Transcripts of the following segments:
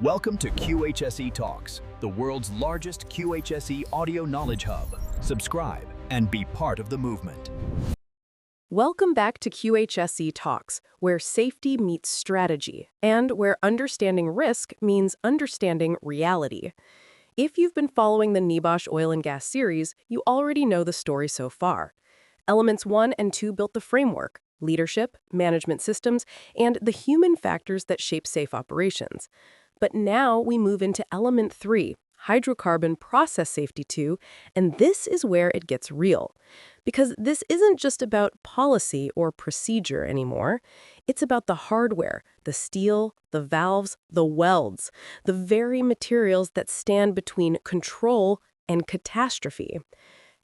Welcome to QHSE Talks, the world's largest QHSE audio knowledge hub. Subscribe and be part of the movement. Welcome back to QHSE Talks, where safety meets strategy, and where understanding risk means understanding reality. If you've been following the NEBOSH oil and gas series, you already know the story so far. Elements 1 and 2 built the framework, leadership, management systems, and the human factors that shape safe operations. But now we move into Element 3, Hydrocarbon Process Safety 2, and this is where it gets real. Because this isn't just about policy or procedure anymore. It's about the hardware, the steel, the valves, the welds, the very materials that stand between control and catastrophe.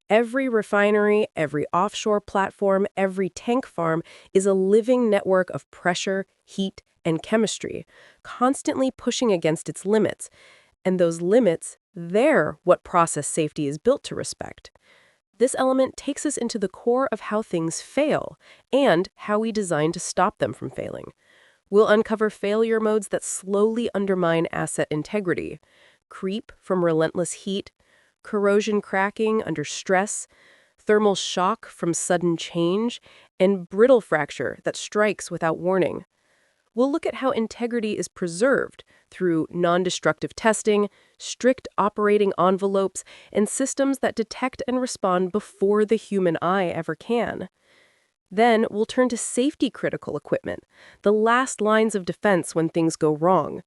Every refinery, every offshore platform, every tank farm is a living network of pressure, heat, and chemistry, constantly pushing against its limits. And those limits, they're what process safety is built to respect. This element takes us into the core of how things fail and how we design to stop them from failing. We'll uncover failure modes that slowly undermine asset integrity, creep from relentless heat, corrosion cracking under stress, thermal shock from sudden change, and brittle fracture that strikes without warning. We'll look at how integrity is preserved through non-destructive testing, strict operating envelopes, and systems that detect and respond before the human eye ever can. Then we'll turn to safety-critical equipment, the last lines of defense when things go wrong.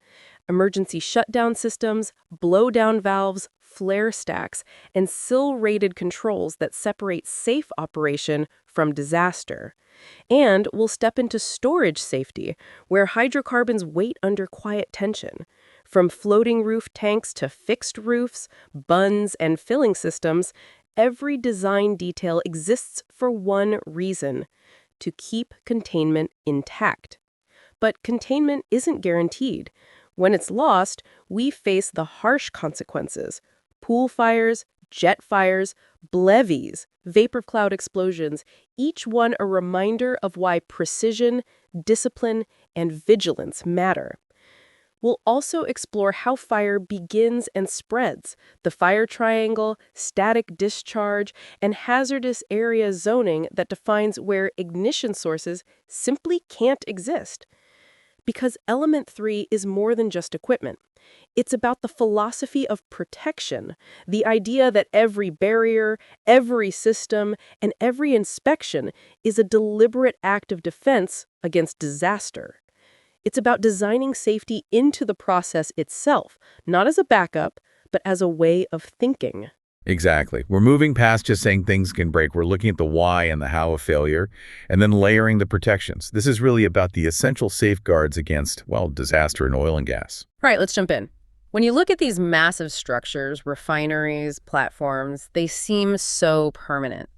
Emergency shutdown systems, blowdown valves, flare stacks, and sill-rated controls that separate safe operation from disaster. And we'll step into storage safety, where hydrocarbons wait under quiet tension. From floating roof tanks to fixed roofs, bunds, and filling systems, every design detail exists for one reason: to keep containment intact. But containment isn't guaranteed. When it's lost, we face the harsh consequences: pool fires, jet fires, BLEVs, vapor cloud explosions, each one a reminder of why precision, discipline, and vigilance matter. We'll also explore how fire begins and spreads, the fire triangle, static discharge, and hazardous area zoning that defines where ignition sources simply can't exist. Because Element 3 is more than just equipment. It's about the philosophy of protection, the idea that every barrier, every system, and every inspection is a deliberate act of defense against disaster. It's about designing safety into the process itself, not as a backup, but as a way of thinking. Exactly. We're moving past just saying things can break. We're looking at the why and the how of failure, and then layering the protections. This is really about the essential safeguards against, well, disaster in oil and gas. All right, let's jump in. When you look at these massive structures, refineries, platforms, they seem so permanent.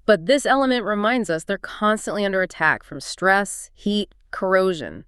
But this element reminds us they're constantly under attack from stress, heat, corrosion.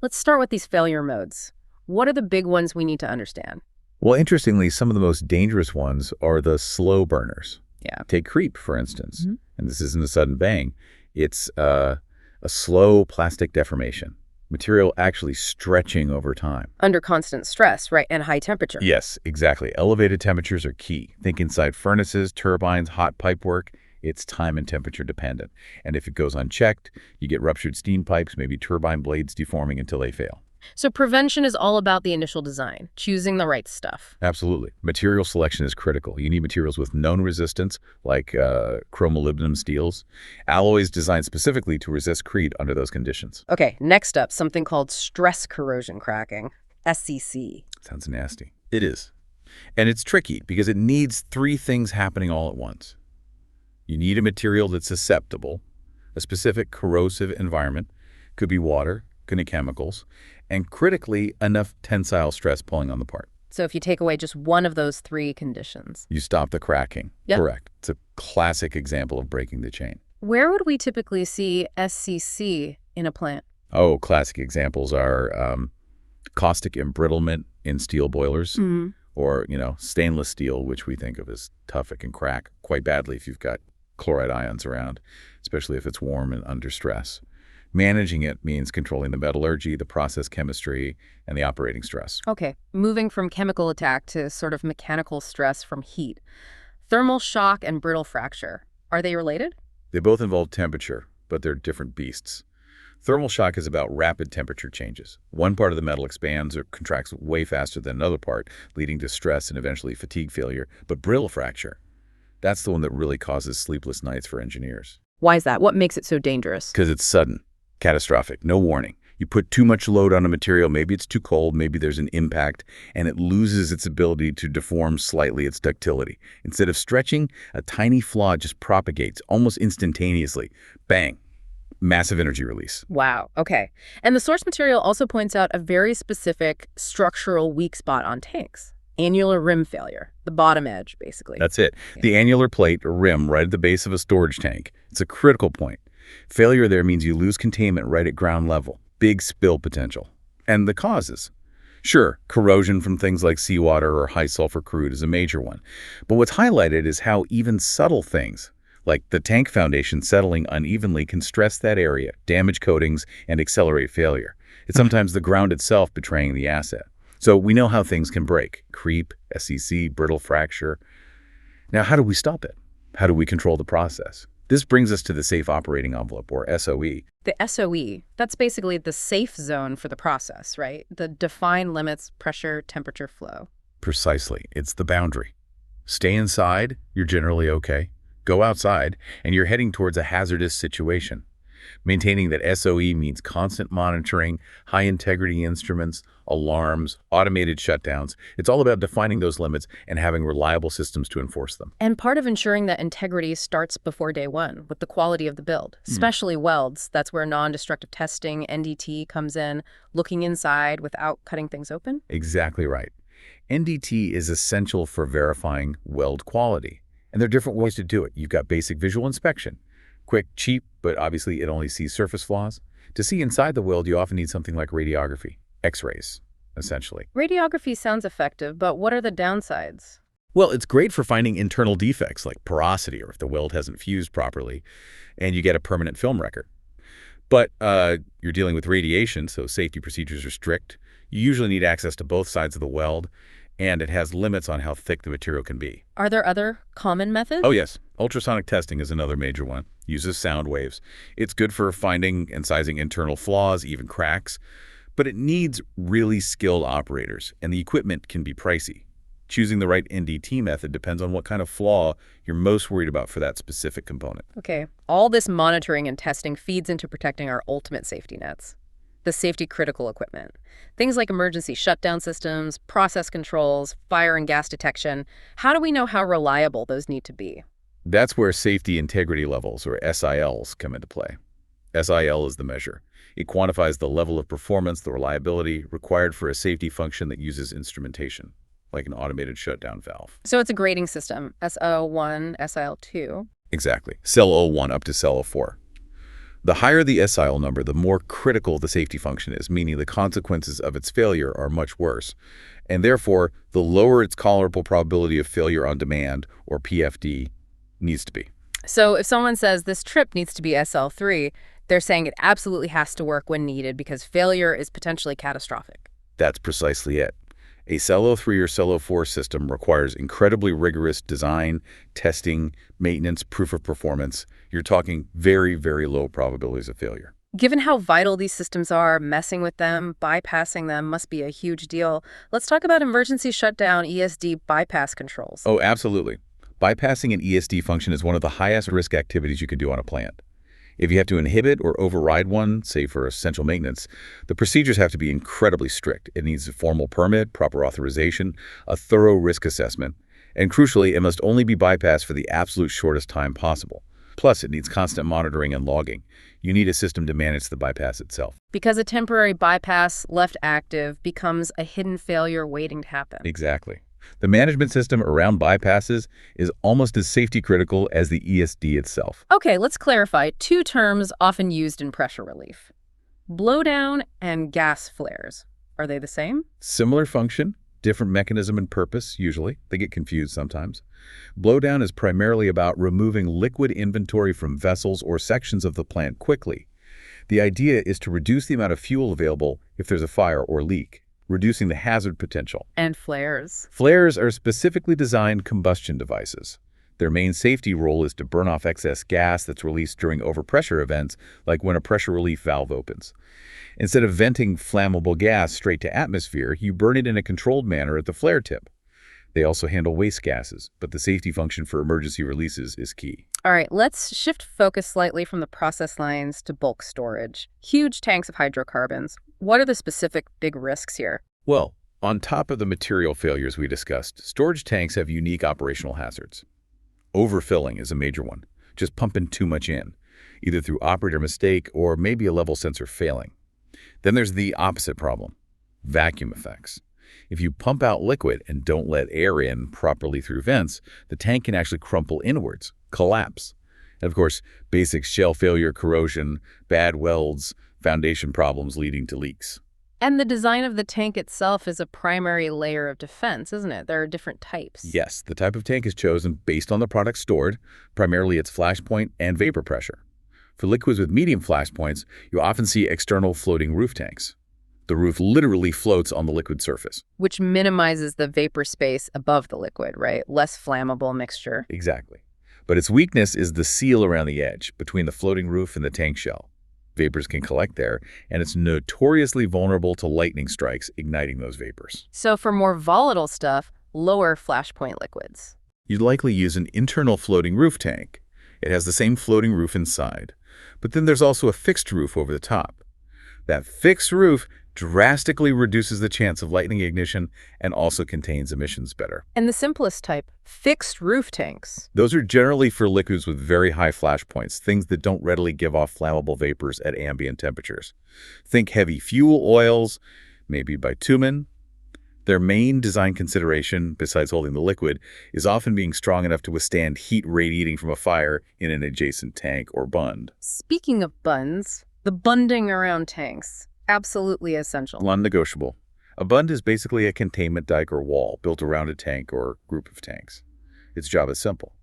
Let's start with these failure modes. What are the big ones we need to understand? Well, interestingly, some of the most dangerous ones are the slow burners. Yeah. Take creep, for instance. And this isn't a sudden bang. It's a slow plastic deformation. Material actually stretching over time. Under constant stress, right, and high temperature. Yes, exactly. Elevated temperatures are key. Think inside furnaces, turbines, hot pipe work. It's time and temperature dependent. And if it goes unchecked, you get ruptured steam pipes, maybe turbine blades deforming until they fail. So prevention is all about the initial design, choosing the right stuff. Absolutely. Material selection is critical. You need materials with known resistance, like chromolybdenum steels, alloys designed specifically to resist creep under those conditions. Okay, next up, something called stress corrosion cracking, SCC. Sounds nasty. It is. And it's tricky because it needs three things happening all at once. You need a material that's susceptible, a specific corrosive environment, could be water, could be chemicals, and critically, enough tensile stress pulling on the part. So if you take away just one of those three conditions. You stop the cracking. Yep. Correct. It's a classic example of breaking the chain. Where would we typically see SCC in a plant? Oh, classic examples are caustic embrittlement in steel boilers, or, stainless steel, which we think of as tough. It can crack quite badly if you've got chloride ions around, especially if it's warm and under stress. Managing it means controlling the metallurgy, the process chemistry, and the operating stress. Okay, moving from chemical attack to sort of mechanical stress from heat. Thermal shock and brittle fracture, are they related? They both involve temperature, but they're different beasts. Thermal shock is about rapid temperature changes. One part of the metal expands or contracts way faster than another part, leading to stress and eventually fatigue failure. But brittle fracture, that's the one that really causes sleepless nights for engineers. Why is that? What makes it so dangerous? Because it's sudden, catastrophic, no warning. You put too much load on a material, maybe it's too cold, maybe there's an impact, and it loses its ability to deform slightly its ductility. Instead of stretching, a tiny flaw just propagates almost instantaneously. Bang. Massive energy release. Wow, okay. And the source material also points out a very specific structural weak spot on tanks. Annular rim failure, the bottom edge, basically. That's it. The annular plate or rim right at the base of a storage tank. It's a critical point. Failure there means you lose containment right at ground level. Big spill potential. And the causes. Sure, corrosion from things like seawater or high sulfur crude is a major one. But what's highlighted is how even subtle things, like the tank foundation settling unevenly, can stress that area, damage coatings, and accelerate failure. It's sometimes the ground itself betraying the asset. So we know how things can break. Creep, SEC, brittle fracture. Now, how do we stop it? How do we control the process? This brings us to the Safe Operating Envelope, or SOE. The SOE, that's basically the safe zone for the process, right? The defined limits, pressure, temperature, flow. Precisely. It's the boundary. Stay inside, you're generally okay. Go outside, and you're heading towards a hazardous situation. Maintaining that SOE means constant monitoring, high-integrity instruments, alarms, automated shutdowns. It's all about defining those limits and having reliable systems to enforce them. And part of ensuring that integrity starts before day one with the quality of the build, especially welds. That's where non-destructive testing, NDT, comes in, looking inside without cutting things open. Exactly right. NDT is essential for verifying weld quality. And there are different ways to do it. You've got basic visual inspection. Quick, cheap, but obviously it only sees surface flaws. To see inside the weld, you often need something like radiography, X-rays, essentially. Radiography sounds effective, but what are the downsides? Well, it's great for finding internal defects like porosity or if the weld hasn't fused properly, and you get a permanent film record. But you're dealing with radiation, so safety procedures are strict. You usually need access to both sides of the weld, and it has limits on how thick the material can be. Are there other common methods? Oh, yes. Ultrasonic testing is another major one. Uses sound waves. It's good for finding and sizing internal flaws, even cracks, but it needs really skilled operators, and the equipment can be pricey. Choosing the right NDT method depends on what kind of flaw you're most worried about for that specific component. Okay. All this monitoring and testing feeds into protecting our ultimate safety nets. The safety-critical equipment. Things like emergency shutdown systems, process controls, fire and gas detection. How do we know how reliable those need to be? That's where safety integrity levels, or SILs, come into play. SIL is the measure. It quantifies the level of performance, the reliability required for a safety function that uses instrumentation, like an automated shutdown valve. So it's a grading system, SIL1, SIL2. Exactly. SIL 01 up to SIL 04. The higher the SIL number, the more critical the safety function is, meaning the consequences of its failure are much worse. And therefore, the lower its tolerable probability of failure on demand, or PFD, needs to be. So if someone says this trip needs to be SL3, they're saying it absolutely has to work when needed because failure is potentially catastrophic. That's precisely it. A SIL 03 or SIL 04 system requires incredibly rigorous design, testing, maintenance, proof of performance. You're talking very, very low probabilities of failure. Given how vital these systems are, messing with them, bypassing them must be a huge deal. Let's talk about emergency shutdown ESD bypass controls. Oh, absolutely. Bypassing an ESD function is one of the highest risk activities you can do on a plant. If you have to inhibit or override one, say for essential maintenance, the procedures have to be incredibly strict. It needs a formal permit, proper authorization, a thorough risk assessment, and crucially, it must only be bypassed for the absolute shortest time possible. Plus, it needs constant monitoring and logging. You need a system to manage the bypass itself. Because a temporary bypass left active becomes a hidden failure waiting to happen. Exactly. The management system around bypasses is almost as safety critical as the ESD itself. Okay, let's clarify two terms often used in pressure relief. Blowdown and gas flares. Are they the same? Similar function, different mechanism and purpose, usually. They get confused sometimes. Blowdown is primarily about removing liquid inventory from vessels or sections of the plant quickly. The idea is to reduce the amount of fuel available if there's a fire or leak, reducing the hazard potential. And flares. Flares are specifically designed combustion devices. Their main safety role is to burn off excess gas that's released during overpressure events, like when a pressure relief valve opens. Instead of venting flammable gas straight to atmosphere, you burn it in a controlled manner at the flare tip. They also handle waste gases, but the safety function for emergency releases is key. All right, let's shift focus slightly from the process lines to bulk storage. Huge tanks of hydrocarbons. What are the specific big risks here? Well, on top of the material failures we discussed, storage tanks have unique operational hazards. Overfilling is a major one, just pumping too much in, either through operator mistake or maybe a level sensor failing. Then there's the opposite problem, vacuum effects. If you pump out liquid and don't let air in properly through vents, the tank can actually crumple inwards, collapse. And of course, basic shell failure, corrosion, bad welds, foundation problems leading to leaks. And the design of the tank itself is a primary layer of defense, isn't it? There are different types. Yes, the type of tank is chosen based on the product stored, primarily its flash point and vapor pressure. For liquids with medium flash points, you often see external floating roof tanks. The roof literally floats on the liquid surface. Which minimizes the vapor space above the liquid, right? Less flammable mixture. Exactly. But its weakness is the seal around the edge, between the floating roof and the tank shell. Vapors can collect there, and it's notoriously vulnerable to lightning strikes, igniting those vapors. So for more volatile stuff, lower flash point liquids. You'd likely use an internal floating roof tank. It has the same floating roof inside, but then there's also a fixed roof over the top. That fixed roof drastically reduces the chance of lightning ignition and also contains emissions better. And the simplest type, fixed roof tanks. Those are generally for liquids with very high flash points, things that don't readily give off flammable vapors at ambient temperatures. Think heavy fuel oils, maybe bitumen. Their main design consideration, besides holding the liquid, is often being strong enough to withstand heat radiating from a fire in an adjacent tank or bund. Speaking of bunds, the bunding around tanks. Absolutely essential. Non-negotiable. A bund is basically a containment dike or wall built around a tank or group of tanks. Its job is simple.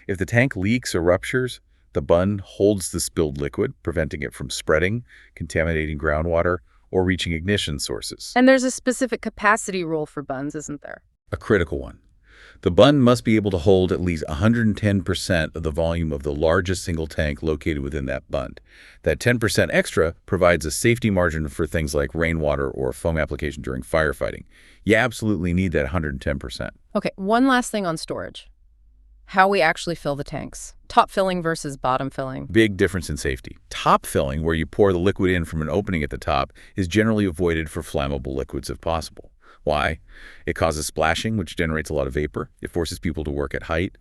If the tank leaks or ruptures, the bund holds the spilled liquid, preventing it from spreading, contaminating groundwater, or reaching ignition sources. And there's a specific capacity rule for bunds, isn't there? A critical one. The bund must be able to hold at least 110% of the volume of the largest single tank located within that bund. That 10% extra provides a safety margin for things like rainwater or foam application during firefighting. You absolutely need that 110%. Okay, one last thing on storage. How we actually fill the tanks. Top filling versus bottom filling. Big difference in safety. Top filling, where you pour the liquid in from an opening at the top, is generally avoided for flammable liquids if possible. Why? It causes splashing, which generates a lot of vapor. It forces people to work at height.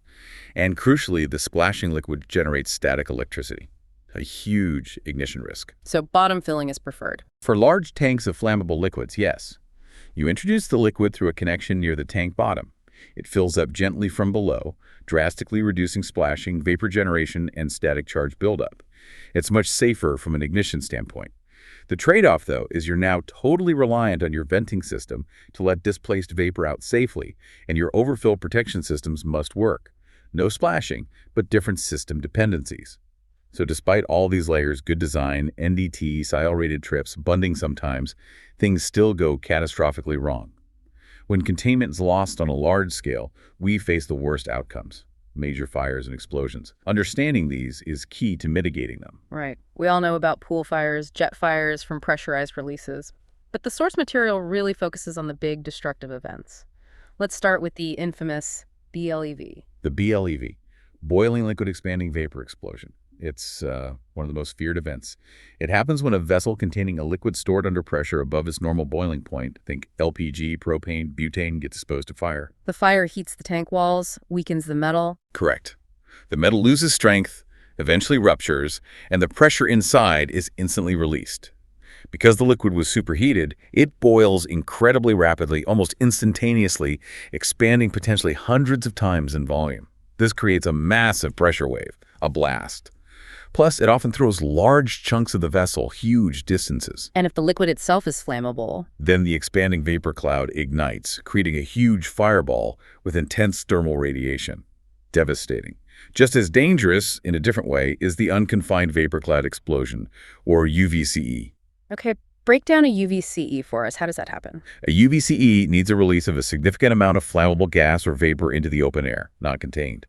And crucially, the splashing liquid generates static electricity, a huge ignition risk. So bottom filling is preferred. For large tanks of flammable liquids, yes. You introduce the liquid through a connection near the tank bottom. It fills up gently from below, drastically reducing splashing, vapor generation, and static charge buildup. It's much safer from an ignition standpoint. The trade-off, though, is you're now totally reliant on your venting system to let displaced vapor out safely, and your overfill protection systems must work. No splashing, but different system dependencies. So despite all these layers, good design, NDT, SIL-rated trips, bunding sometimes, things still go catastrophically wrong. When containment is lost on a large scale, we face the worst outcomes. Major fires and explosions. Understanding these is key to mitigating them. Right. We all know about pool fires, jet fires from pressurized releases. But the source material really focuses on the big destructive events. Let's start with the infamous BLEV. The BLEV, boiling liquid expanding vapor explosion. It's one of the most feared events. It happens when a vessel containing a liquid stored under pressure above its normal boiling point, think LPG, propane, butane, gets exposed to fire. The fire heats the tank walls, weakens the metal. Correct. The metal loses strength, eventually ruptures, and the pressure inside is instantly released. Because the liquid was superheated, it boils incredibly rapidly, almost instantaneously, expanding potentially hundreds of times in volume. This creates a massive pressure wave, a blast. Plus, it often throws large chunks of the vessel huge distances. And if the liquid itself is flammable, then the expanding vapor cloud ignites, creating a huge fireball with intense thermal radiation. Devastating. Just as dangerous, in a different way, is the unconfined vapor cloud explosion, or UVCE. Okay, break down a UVCE for us. How does that happen? A UVCE needs a release of a significant amount of flammable gas or vapor into the open air, not contained.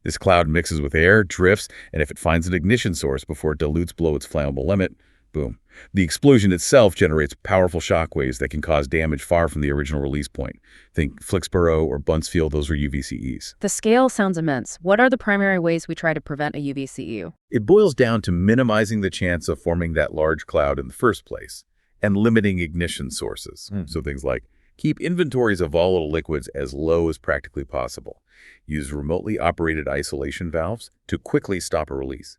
This cloud mixes with air, drifts, and if it finds an ignition source before it dilutes below its flammable limit, boom. The explosion itself generates powerful shock waves that can cause damage far from the original release point. Think Flixborough or Buncefield, those were UVCEs. The scale sounds immense. What are the primary ways we try to prevent a UVCE? It boils down to minimizing the chance of forming that large cloud in the first place and limiting ignition sources. So things like keep inventories of volatile liquids as low as practically possible. Use remotely operated isolation valves to quickly stop a release.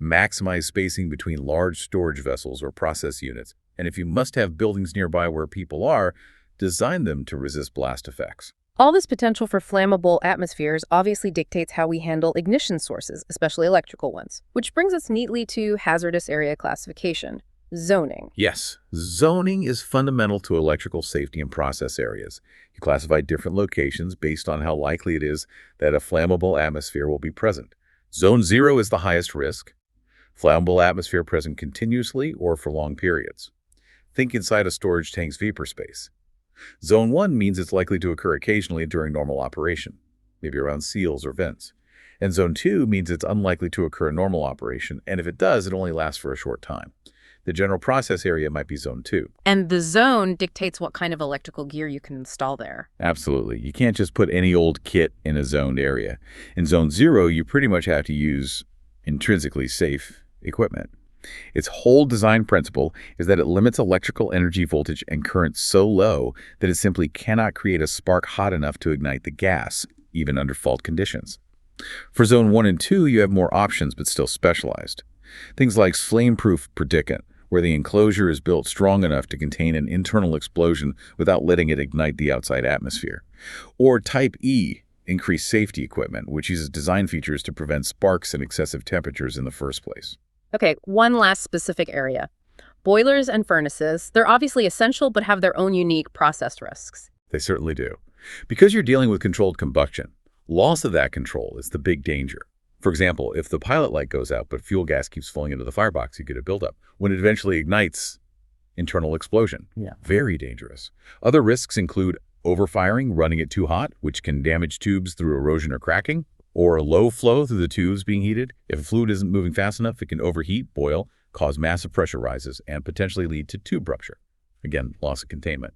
Maximize spacing between large storage vessels or process units. And if you must have buildings nearby where people are, design them to resist blast effects. All this potential for flammable atmospheres obviously dictates how we handle ignition sources, especially electrical ones, which brings us neatly to hazardous area classification, zoning. Yes, zoning is fundamental to electrical safety in process areas. You classify different locations based on how likely it is that a flammable atmosphere will be present. Zone 0 is the highest risk. Flammable atmosphere present continuously or for long periods. Think inside a storage tank's vapor space. Zone 1 means it's likely to occur occasionally during normal operation, maybe around seals or vents. And Zone 2 means it's unlikely to occur in normal operation, and if it does, it only lasts for a short time. The general process area might be Zone 2. And the zone dictates what kind of electrical gear you can install there. Absolutely. You can't just put any old kit in a zoned area. In Zone 0, you pretty much have to use intrinsically safe equipment. Its whole design principle is that it limits electrical energy voltage and current so low that it simply cannot create a spark hot enough to ignite the gas, even under fault conditions. For Zone 1 and 2, you have more options but still specialized. Things like flame-proof predicant, where the enclosure is built strong enough to contain an internal explosion without letting it ignite the outside atmosphere. Or Type E, increased safety equipment, which uses design features to prevent sparks and excessive temperatures in the first place. Okay, one last specific area. Boilers and furnaces, they're obviously essential but have their own unique process risks. They certainly do. Because you're dealing with controlled combustion, loss of that control is the big danger. For example, if the pilot light goes out but fuel gas keeps flowing into the firebox, you get a buildup. When it eventually ignites, internal explosion. Very dangerous. Other risks include overfiring, running it too hot, which can damage tubes through erosion or cracking, or low flow through the tubes being heated. If a fluid isn't moving fast enough, it can overheat, boil, cause massive pressure rises, and potentially lead to tube rupture. Again, loss of containment.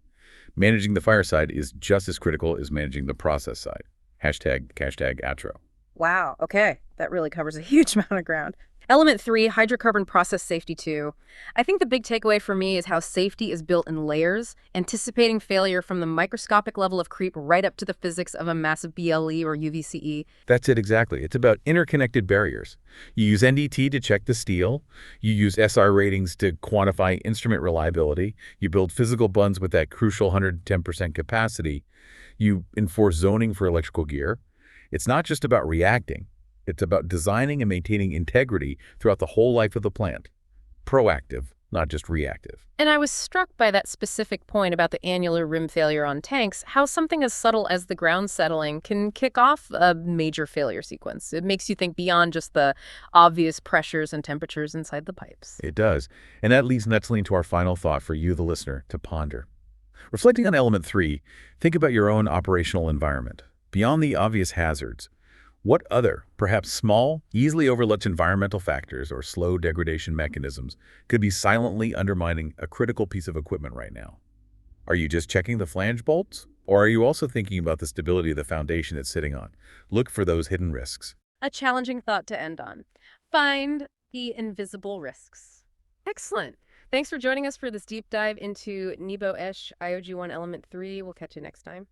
Managing the fire side is just as critical as managing the process side. Hashtag #ATRO. Wow, okay. That really covers a huge amount of ground. Element 3, Hydrocarbon Process Safety 2. I think the big takeaway for me is how safety is built in layers, anticipating failure from the microscopic level of creep right up to the physics of a massive BLE or UVCE. That's it exactly. It's about interconnected barriers. You use NDT to check the steel. You use SR ratings to quantify instrument reliability. You build physical bunds with that crucial 110% capacity. You enforce zoning for electrical gear. It's not just about reacting. It's about designing and maintaining integrity throughout the whole life of the plant. Proactive, not just reactive. And I was struck by that specific point about the annular rim failure on tanks, how something as subtle as the ground settling can kick off a major failure sequence. It makes you think beyond just the obvious pressures and temperatures inside the pipes. It does. And that leads naturally into our final thought for you, the listener, to ponder. Reflecting on element 3, think about your own operational environment. Beyond the obvious hazards, what other, perhaps small, easily overlooked environmental factors or slow degradation mechanisms could be silently undermining a critical piece of equipment right now? Are you just checking the flange bolts? Or are you also thinking about the stability of the foundation it's sitting on? Look for those hidden risks. A challenging thought to end on. Find the invisible risks. Excellent. Thanks for joining us for this deep dive into NEBOSH IOG 1 Element 3. We'll catch you next time.